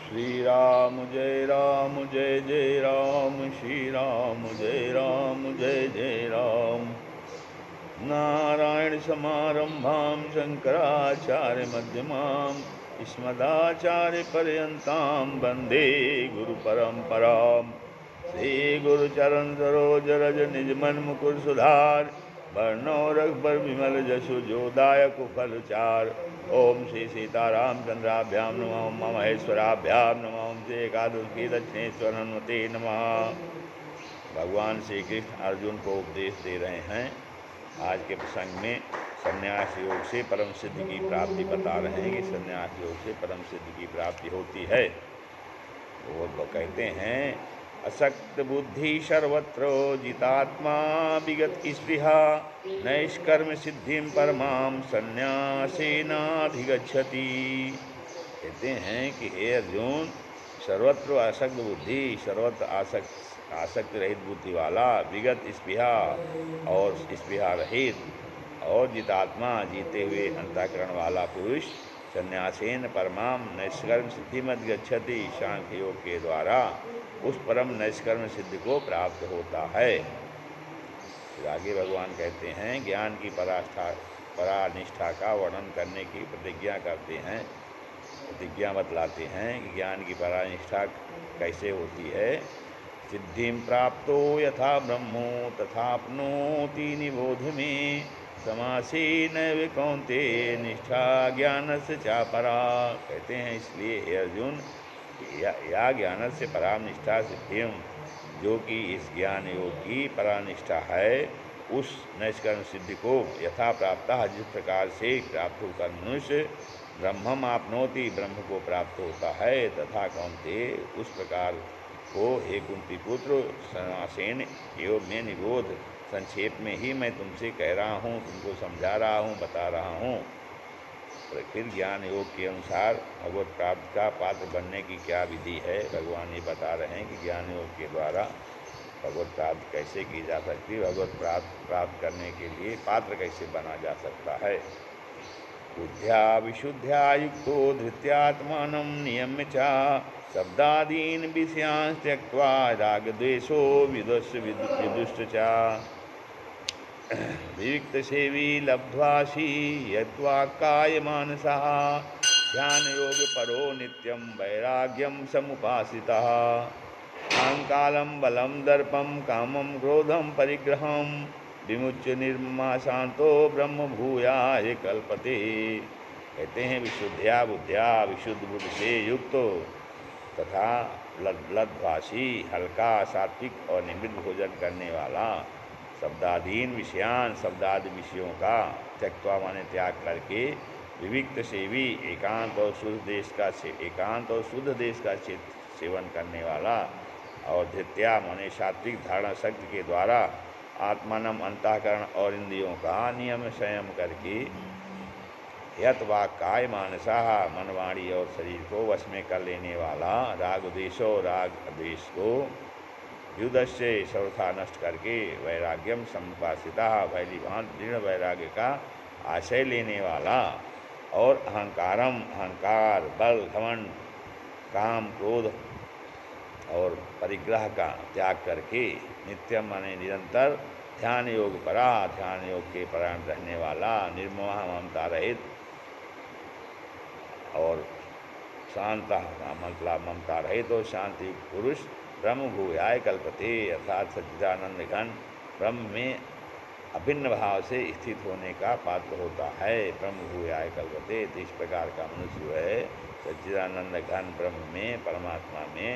श्री राम जय राम श्री राम जय जय राम। नारायण समारंभां शंकराचार्य मध्यमाम् अस्मदाचार्य पर्यन्तां वन्दे गुरु परंपराम्। श्री गुरु चरण सरोज रज निज मन मुकुर सुधार वर्णो रघुबर विमल जसु जो दायक फल चार। ओम श्री सीतारामचंद्राभ्यां नमः उमा महेश्वराभ्यां नमः ओम श्री एकादशी दक्षिणेश्वर हनुमते नमः। भगवान श्री कृष्ण अर्जुन को उपदेश दे रहे हैं। आज के प्रसंग में संन्यास योग से परम सिद्धि की प्राप्ति बता रहे हैं कि संन्यास योग से परम सिद्धि की प्राप्ति होती है। वो कहते हैं असक्त बुद्धि सर्वत्र जितात्मा विगत स्पृहा नैष्कर्म सिद्धिं परमां संन्यासेनाधिगच्छति। कहते हैं कि हे अर्जुन, सर्वत्र आसक्त बुद्धि, सर्वत्र आसक्त रहित बुद्धि वाला, विगत स्पृहा और स्पृहा रहित, और जितात्मा जीते हुए अंतःकरण वाला पुरुष संन्यासेन परमाम नैष्कर्म सिद्धि मत गच्छति, सांख्य योग के द्वारा उस परम नैष्कर्म सिद्धि को प्राप्त होता है। फिर आगे भगवान कहते हैं ज्ञान की परानिष्ठा का वर्णन करने की प्रतिज्ञा करते हैं, प्रतिज्ञा बतलाते हैं कि ज्ञान की परानिष्ठा कैसे होती है। सिद्धिं प्राप्तो यथा ब्रह्मो तथाप्नोति निबोध में समासेन कौन्तेय निष्ठा ज्ञानस्य च परा। कहते हैं इसलिए हे अर्जुन, या ज्ञान से परानिष्ठा सिद्धिम, जो कि इस ज्ञान योग की परानिष्ठा है, उस नैष्कर्म सिद्धि को यथा प्राप्त, जिस प्रकार से प्राप्त होकर मनुष्य ब्रह्मम आपनोति, ब्रह्म को प्राप्त होता है, तथा कौन्तेय उस प्रकार को हे कुंती पुत्र समासेन एवं में निबोध, संक्षेप में ही मैं तुमसे कह रहा हूँ, तुमको समझा रहा हूँ, बता रहा हूँ। फिर ज्ञान योग के अनुसार भगवत प्राप्ति का पात्र बनने की क्या विधि है, भगवान ये बता रहे हैं कि ज्ञान योग के द्वारा भगवत प्राप्ति कैसे की जा सकती है, भगवत प्राप्त करने के लिए पात्र कैसे बना जा सकता है। बुद्ध्या विशुद्ध्या युक्तो धृत्यात्मानं नियम्य च शब्दादीन् विषयान् त्यक्त्वा रागद्वेषो विदुष्ट च विविक्त सेवी लब्ध्वासी यद्वा कायमानसः ध्यान योग परो नित्यं वैराग्यं समुपासितः अहंकालं बलं दर्पं कामं क्रोधं परिग्रहं विमुच्य निर्ममा शांतो ब्रह्म भूयाय कल्पते। कहते हैं विशुद्ध्या बुद्ध्या, विशुद्ध बुद्धि से युक्त तथा लब्धभाषी, हल्का सात्विक और निमित्त भोजन करने वाला, शब्दाधीन विषयान, शब्दादि विषयों का त्यक्त्वा माने त्याग करके, विविक्त सेवी, एकांत और शुद्ध देश का सेवन करने वाला, और धृत्या माने सात्विक धारणा शक्ति के द्वारा आत्मानम अंतःकरण और इंद्रियों का नियम संयम करके, यत वा काय मानसा, मनवाणी और शरीर को वश में कर लेने वाला, राग द्वेष को युद्धस्य सर्वथा नष्ट करके, वैराग्यम समुपासिता, भैली भांत दृढ़ वैराग्य का आशय लेने वाला, और अहंकार, बल, घमंड, काम, क्रोध और परिग्रह का त्याग करके, नित्यम माने निरंतर, ध्यान योग परा, ध्यान योग के परायण रहने वाला, निर्मोह ममता रहित और शांत, मतलब ममता रहित और शांति पुरुष ब्रह्म भूयाय कल्पते, अर्थात सच्चिदानंद घन ब्रह्म में अभिन्न भाव से स्थित होने का पात्र होता है। ब्रह्म भूयाय कल्पते, तो इस प्रकार का मनुष्य जो है सच्चिदानंद घन ब्रह्म में, परमात्मा में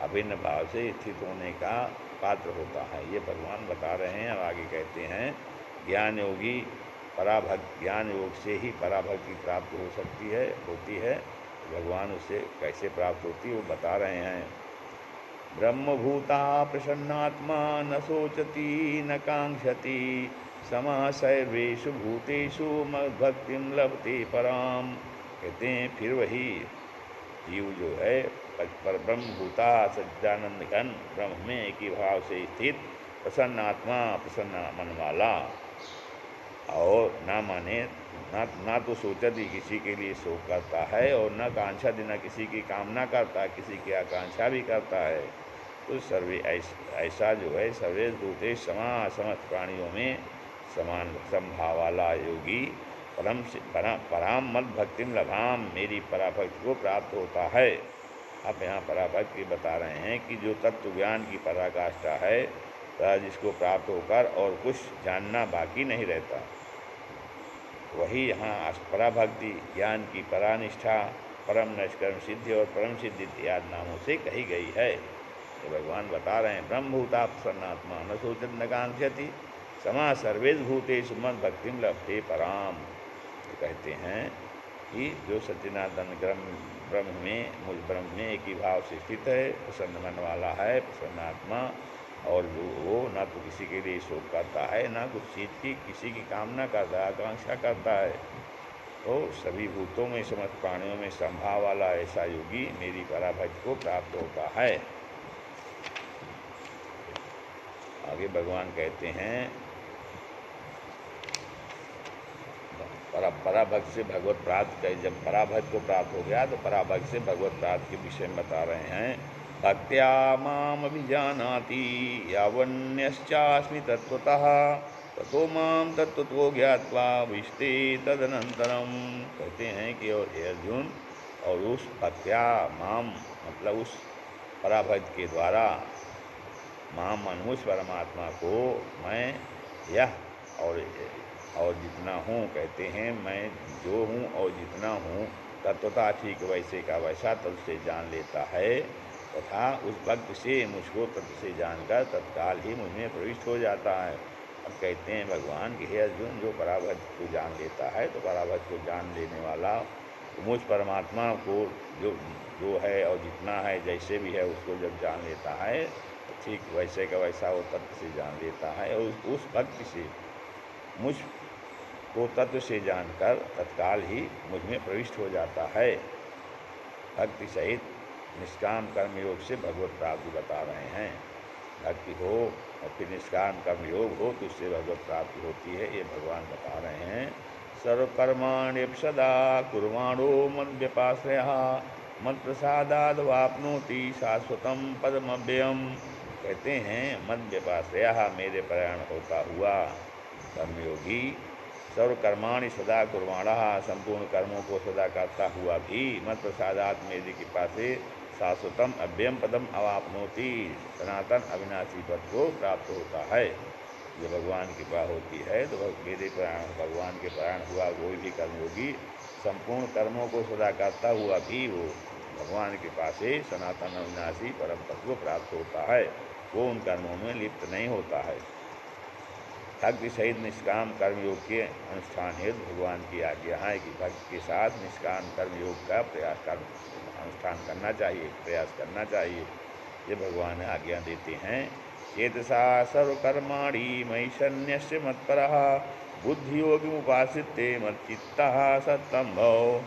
अभिन्न भाव से स्थित होने का पात्र होता है। ये भगवान बता रहे हैं। अब आगे कहते हैं ज्ञान योगी ज्ञान योग से ही पराभक्ति प्राप्त हो सकती है, होती है। भगवान उसे कैसे प्राप्त होती है वो बता रहे हैं। ब्रह्मभूता प्रसन्नात्मा न सोचती न कांक्षति समः सर्वेषु भूतेषु मद्भक्तिं लभते पराम। कहते हैं फिर वही जीव जो है पर ब्रह्मभूता, सच्चिदानंद घन ब्रह्म में एक ही भाव से स्थित, प्रसन्न आत्मा, प्रसन्न मन वाला, और ना माने ना तो सोचत ही किसी के लिए शोक करता है, और न कांक्षा न किसी की कामना करता, किसी की आकांक्षा भी करता है। तो सर्वे ऐसा जो है सर्वे भूते समस्त प्राणियों में समान समभाव वाला योगी पराम मद भक्तिम लभाम, मेरी पराभक्ति को प्राप्त होता है। अब यहाँ पराभक्ति बता रहे हैं कि जो तत्व ज्ञान की पराकाष्ठा है, जिसको प्राप्त होकर और कुछ जानना बाकी नहीं रहता, वही यहाँ पराभक्ति ज्ञान की परानिष्ठा, परम नष्कर्म सिद्धि और परम सिद्धि इत्यादि नामों से कही गई है। तो भगवान बता रहे हैं ब्रह्मभूता प्रसन्नात्मा न सोचत न कांक्षति समा सर्वेश भूतेषु मद भक्तिम लभते पराम। तो कहते हैं कि जो सच्चिदानंद ब्रह्म में मुझ ब्रह्म में एक ही भाव से स्थित है, प्रसन्न मन वाला है, प्रसन्नात्मा, और जो वो ना तो किसी के लिए शोक करता है, ना कुछ चीज़ की किसी की कामना करता है, आकांक्षा करता है, तो सभी भूतों में समस्त प्राणियों में संभाव वाला ऐसा योगी मेरी पराभक्ति को प्राप्त होता है। आगे भगवान कहते हैं पराभक्त से भगवत प्राप्त, जब पराभक्त को प्राप्त हो गया तो पराभक्त से भगवत प्राप्त के विषय में बता रहे हैं। भक्त्या माम अभिजानाति यावन्यश्चास्मि तत्वतः ततो माम तत्वतो ज्ञात्वा विष्टे तदनंतरम। कहते हैं कि और हे अर्जुन, और उस भक्त्या माम मतलब उस पराभक्त के द्वारा माम उस परमात्मा को मैं यह और जितना हूँ, कहते हैं मैं जो हूँ और जितना हूँ तत्वता ठीक वैसे का वैसा तत्व से जान लेता है, तथा उस भक्त से मुझको तत्व से जानकर तत्काल ही मुझमें प्रविष्ट हो जाता है। अब कहते हैं भगवान कि हे अर्जुन, जो पराभक्त को जान लेता है तो पराभक्त को जान लेने वाला मुझ परमात्मा को जो जो है और जितना है जैसे भी है उसको जब जान लेता है तो ठीक वैसे का वैसा वो तत्व से जान लेता है, और उस भक्त से मुझ को तत्व से जानकर तत्काल ही मुझ में प्रविष्ट हो जाता है। भक्ति सहित निष्काम कर्मयोग से भगवत प्राप्ति बता रहे हैं। भक्ति हो और फिर निष्काम कर्मयोग हो तो उससे भगवत प्राप्ति होती है, ये भगवान बता रहे हैं। सर्वकर्माण्यपसदा कुर्वाणो मद्व्यपाश्रयः मत्प्रसादाद् वाप्नोति शाश्वतं पदमव्ययम्। कहते हैं मद्व्यपाश्रयः, मेरे प्रयाण होता हुआ कर्मयोगी सर्वकर्माणि सदा कुर्वाणः, संपूर्ण कर्मों को सदा करता हुआ भी मत प्रसादात मेरी कृपा से शाश्वतम अव्ययम पदम अवापनोति, सनातन अविनाशी पद को प्राप्त होता है। जब भगवान की कृपा होती है तो मेरे भगवान के प्राण हुआ कोई भी कर्मयोगी संपूर्ण कर्मों को सदा करता हुआ भी वो भगवान की कृपा से सनातन अविनाशी परम पद को प्राप्त होता है, वो उन कर्मों में लिप्त नहीं होता है। भक्ति सहित निष्काम कर्मयोग के अनुष्ठान हेतु भगवान की आज्ञा है कि भक्ति के साथ निष्काम कर्मयोग का अनुष्ठान करना चाहिए, प्रयास करना चाहिए। ये भगवान आज्ञा देते हैं। चेतसा सर्वकर्माणि मयि सन्न्यस्य मत्परः बुद्धियोगमुपाश्रित्य मच्चित्तः सत्तं भव।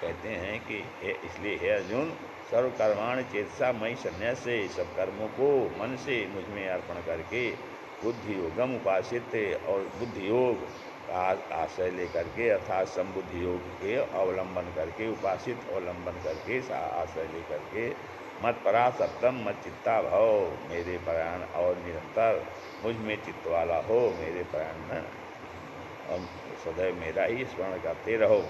कहते हैं कि इसलिए हे अर्जुन, सर्वकर्माणि चेतसा मयि सन्न्यस्य, सब कर्मों को मन से मुझ में अर्पण करके बुद्धि योगम उपासित, और बुद्धि योग का आश्रय लेकर के अर्थात संबुद्धि योग के अवलंबन करके, उपासित अवलंबन करके, आश्रय लेकर के मत परा सप्तम मत चित्ता भव, मेरे परायण और निरंतर मुझ में चित्त वाला हो, मेरे परायण में और सदैव मेरा ही स्मरण करते रहो।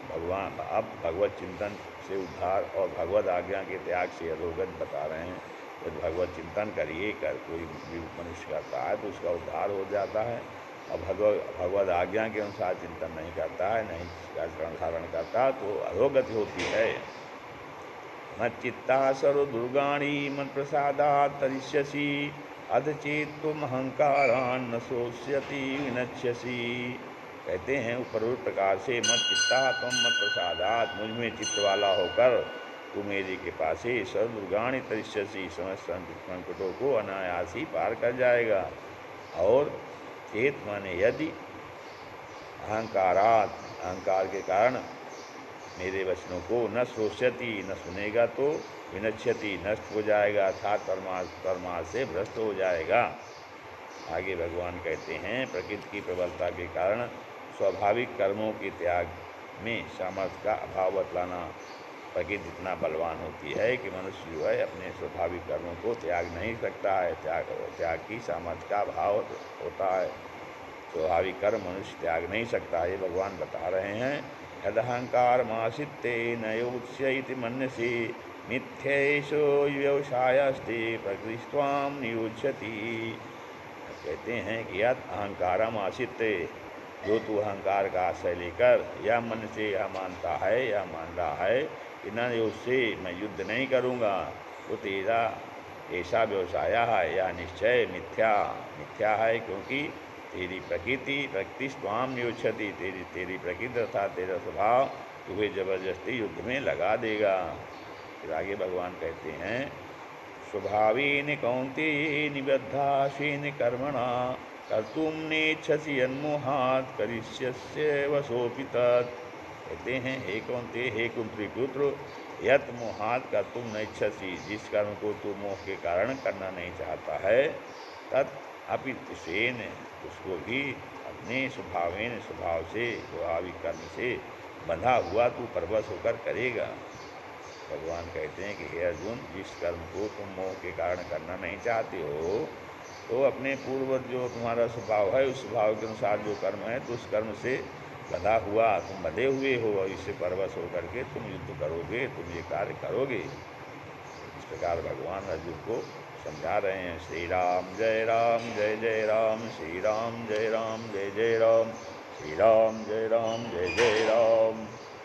भगवान अब भगवत चिंतन से उद्धार और भगवत आज्ञा के त्याग से अधोगत बता रहे हैं। यदि भगवत चिंतन करिए कोई भी मनुष्य करता है तो उसका उद्धार हो जाता है, और भगवत आज्ञा के अनुसार चिंतन नहीं करता है, नहीं आचरण धारण करता तो अधोगति होती है। मच्चित्ता सर्वदुर्गाणि मत प्रसादात् तरिष्यसि अधचेत तुम अहंकारान् न शोष्यति विनश्यसि। कहते हैं उपरोक्त प्रकार से मत चित्ता, तुम मत प्रसादात, मुझ में चित्त वाला होकर तू मेरी कृपा से सर्वदुर्गाणि तरिष्यसि, समस्त संकटों को अनायास ही पार कर जाएगा। और चेत माने यदि, अहंकारात, अहंकार के कारण मेरे वचनों को न श्रोष्यति, न सुनेगा तो विनश्यति, नष्ट हो जाएगा, अर्थात परमार्थ से भ्रष्ट हो जाएगा। आगे भगवान कहते हैं प्रकृति की प्रबलता के कारण स्वाभाविक कर्मों के त्याग में सामर्थ्य का अभाव बतलाना। प्रकृति इतना बलवान होती है कि मनुष्य जो है अपने स्वाभाविक कर्मों को त्याग नहीं सकता है, त्याग की सामर्थ्य का अभाव होता है। स्वाभाविक कर्म मनुष्य त्याग नहीं सकता, ये भगवान बता रहे हैं। यदहंकार मासिते नयोत्स्य मन्यसे मिथ्येषो व्यवसायस्ते प्रकृतिस्त्वां नियोज्यति। कहते हैं कि यद अहंकारम आसिते, जो तू अहंकार का आश्रय लेकर या मन से यह मानता है या मान रहा है कि न उससे मैं युद्ध नहीं करूँगा, वो तेरा ऐसा व्यवसाय है या निश्चय मिथ्या है, क्योंकि तेरी प्रकृति स्वाम नियोच्छति, तेरी प्रकृति अर्थात तेरा स्वभाव तुम्हें जबरदस्ती युद्ध में लगा देगा। फिर आगे भगवान कहते हैं स्वभावेन कौन्तेय निबद्धासीन कर्मणा कर्तुम नेच्छसि यन्मोहात् करिष्यस्य वशोऽपि तत्। कहते हैं हे कौन्तेय, हे कुंती पुत्र, यत् मोहात् कर्तुम नेच्छसि, जिस कर्म को तू मोह के कारण करना नहीं चाहता है, तत् अपि तेन, उसको भी अपने स्वभाव से स्वाभाविक कर्म से बंधा हुआ तू परवश होकर करेगा। भगवान कहते हैं कि हे अर्जुन, जिस कर्म को तुम मोह के कारण करना नहीं चाहते हो, तो अपने पूर्वज जो तुम्हारा स्वभाव है उस स्वभाव के अनुसार जो कर्म है, तो उस कर्म से बंधा हुआ तुम बंधे हुए हो, और इससे परवश होकर के तुम युद्ध करोगे, तुम ये कार्य करोगे। इस प्रकार भगवान अर्जुन को समझा रहे हैं। श्री राम जय राम जय जय राम, श्री राम जय राम जय जय राम, श्री राम जय राम जय जय राम।